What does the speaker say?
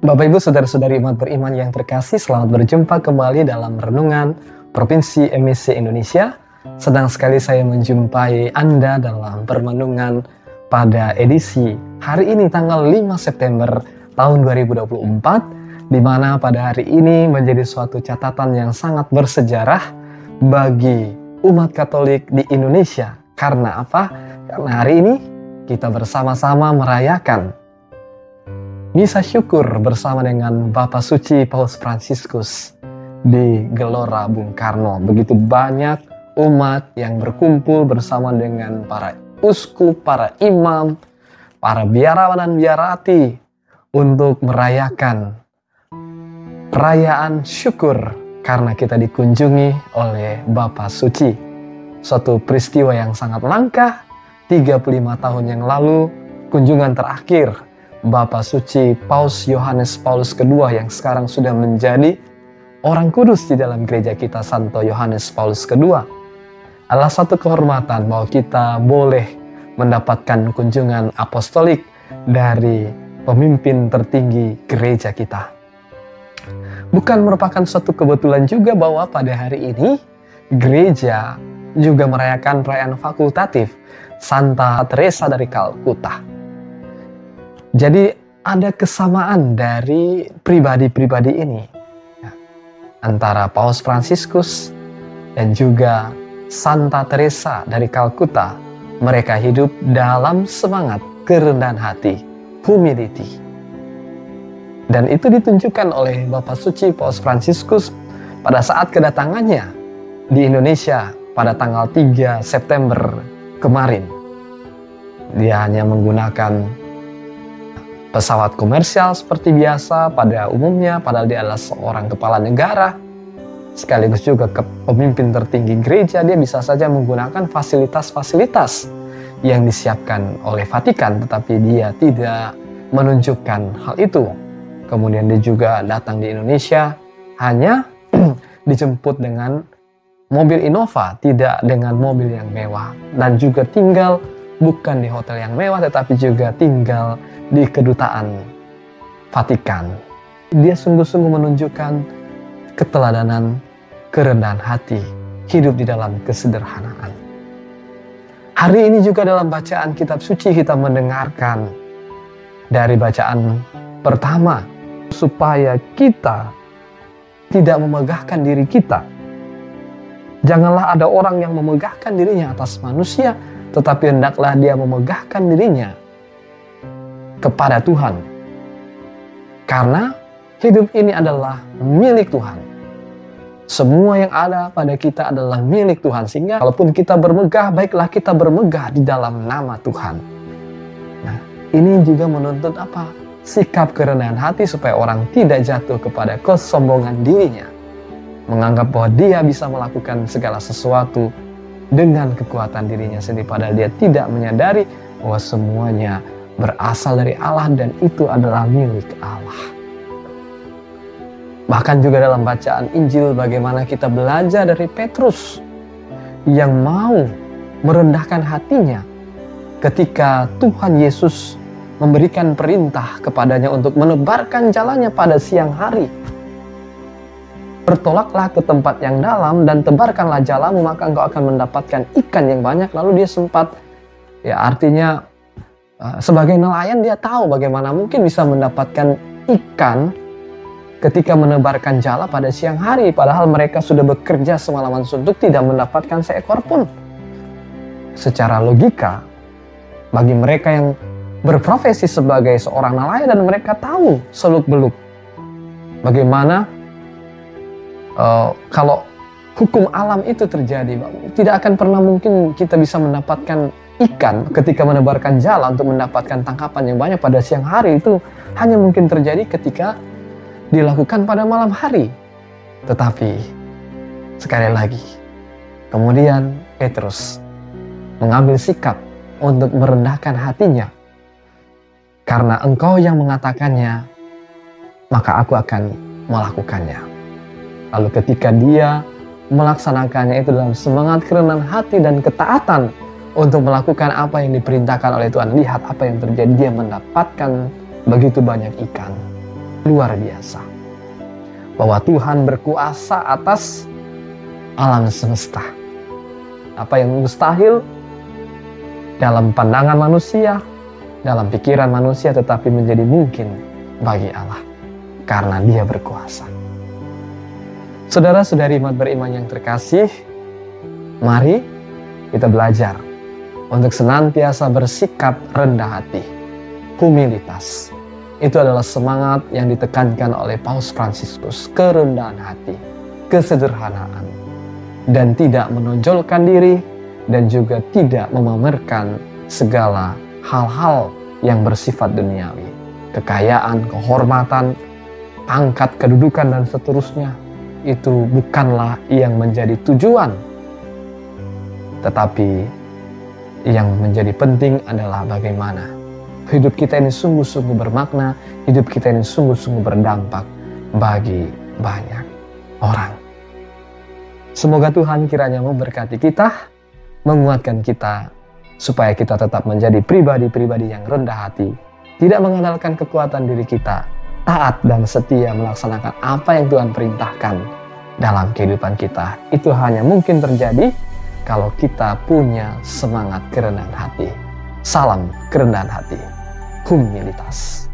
Bapak Ibu Saudara-saudari umat beriman yang terkasih, selamat berjumpa kembali dalam Renungan Provinsi MIC Indonesia. Senang sekali saya menjumpai Anda dalam permenungan pada edisi hari ini tanggal 5 September tahun 2024, di mana pada hari ini menjadi suatu catatan yang sangat bersejarah bagi umat Katolik di Indonesia. Karena apa? Karena hari ini kita bersama-sama merayakan Misa syukur bersama dengan Bapak Suci Paus Fransiskus di Gelora Bung Karno. Begitu banyak umat yang berkumpul bersama dengan para uskup, para imam, para biarawan dan biarati untuk merayakan perayaan syukur karena kita dikunjungi oleh Bapak Suci. Suatu peristiwa yang sangat langka, 35 tahun yang lalu, kunjungan terakhir Bapak Suci Paus Yohanes Paulus II yang sekarang sudah menjadi orang kudus di dalam gereja kita, Santo Yohanes Paulus II. Adalah satu kehormatan bahwa kita boleh mendapatkan kunjungan apostolik dari pemimpin tertinggi gereja kita. Bukan merupakan suatu kebetulan juga bahwa pada hari ini gereja juga merayakan perayaan fakultatif Santa Teresa dari Kalkuta. Jadi ada kesamaan dari pribadi-pribadi ini antara Paus Fransiskus dan juga Santa Teresa dari Kalkuta. Mereka hidup dalam semangat kerendahan hati, humility. Dan itu ditunjukkan oleh Bapak Suci Paus Fransiskus pada saat kedatangannya di Indonesia pada tanggal 3 September kemarin. Dia hanya menggunakan pesawat komersial seperti biasa pada umumnya, padahal dia adalah seorang kepala negara, sekaligus juga pemimpin tertinggi gereja. Dia bisa saja menggunakan fasilitas-fasilitas yang disiapkan oleh Vatikan, tetapi dia tidak menunjukkan hal itu. Kemudian dia juga datang di Indonesia hanya dijemput dengan mobil Innova, tidak dengan mobil yang mewah, dan juga tinggal bukan di hotel yang mewah, tetapi juga tinggal di kedutaan Vatikan. Dia sungguh-sungguh menunjukkan keteladanan, kerendahan hati, hidup di dalam kesederhanaan. Hari ini juga dalam bacaan kitab suci kita mendengarkan dari bacaan pertama, supaya kita tidak memegahkan diri kita. Janganlah ada orang yang memegahkan dirinya atas manusia, tetapi hendaklah dia memegahkan dirinya kepada Tuhan. Karena hidup ini adalah milik Tuhan. Semua yang ada pada kita adalah milik Tuhan. Sehingga walaupun kita bermegah, baiklah kita bermegah di dalam nama Tuhan. Nah, ini juga menuntut apa? Sikap kerendahan hati supaya orang tidak jatuh kepada kesombongan dirinya. Menganggap bahwa dia bisa melakukan segala sesuatu dengan kekuatan dirinya sendiri, padahal dia tidak menyadari bahwa semuanya berasal dari Allah dan itu adalah milik Allah. Bahkan juga dalam bacaan Injil bagaimana kita belajar dari Petrus yang mau merendahkan hatinya ketika Tuhan Yesus memberikan perintah kepadanya untuk menebarkan jalannya pada siang hari. Bertolaklah ke tempat yang dalam dan tebarkanlah jalamu, maka engkau akan mendapatkan ikan yang banyak. Lalu dia sempat, artinya sebagai nelayan dia tahu bagaimana mungkin bisa mendapatkan ikan ketika menebarkan jala pada siang hari. Padahal mereka sudah bekerja semalaman suntuk tidak mendapatkan seekor pun. Secara logika, bagi mereka yang berprofesi sebagai seorang nelayan dan mereka tahu seluk-beluk bagaimana kalau hukum alam itu terjadi, tidak akan pernah mungkin kita bisa mendapatkan ikan ketika menebarkan jala untuk mendapatkan tangkapan yang banyak pada siang hari. Itu hanya mungkin terjadi ketika dilakukan pada malam hari. Tetapi sekali lagi, kemudian Petrus mengambil sikap untuk merendahkan hatinya. Karena engkau yang mengatakannya, maka aku akan melakukannya. Lalu ketika dia melaksanakannya itu dalam semangat kerendahan hati dan ketaatan untuk melakukan apa yang diperintahkan oleh Tuhan. Lihat apa yang terjadi, dia mendapatkan begitu banyak ikan. luar biasa. Bahwa Tuhan berkuasa atas alam semesta. Apa yang mustahil dalam pandangan manusia, dalam pikiran manusia, tetapi menjadi mungkin bagi Allah. Karena Dia berkuasa. Saudara-saudari umat beriman yang terkasih, mari kita belajar untuk senantiasa bersikap rendah hati. Humilitas. Itu adalah semangat yang ditekankan oleh Paus Fransiskus. Kerendahan hati, kesederhanaan, dan tidak menonjolkan diri, dan juga tidak memamerkan segala hal-hal yang bersifat duniawi. Kekayaan, kehormatan, pangkat, kedudukan, dan seterusnya. Itu bukanlah yang menjadi tujuan. Tetapi yang menjadi penting adalah bagaimana hidup kita ini sungguh-sungguh bermakna, hidup kita ini sungguh-sungguh berdampak bagi banyak orang. Semoga Tuhan kiranya memberkati kita, menguatkan kita, supaya kita tetap menjadi pribadi-pribadi yang rendah hati, tidak mengandalkan kekuatan diri kita, taat dan setia melaksanakan apa yang Tuhan perintahkan dalam kehidupan kita. Itu hanya mungkin terjadi kalau kita punya semangat kerendahan hati. Salam kerendahan hati, humilitas.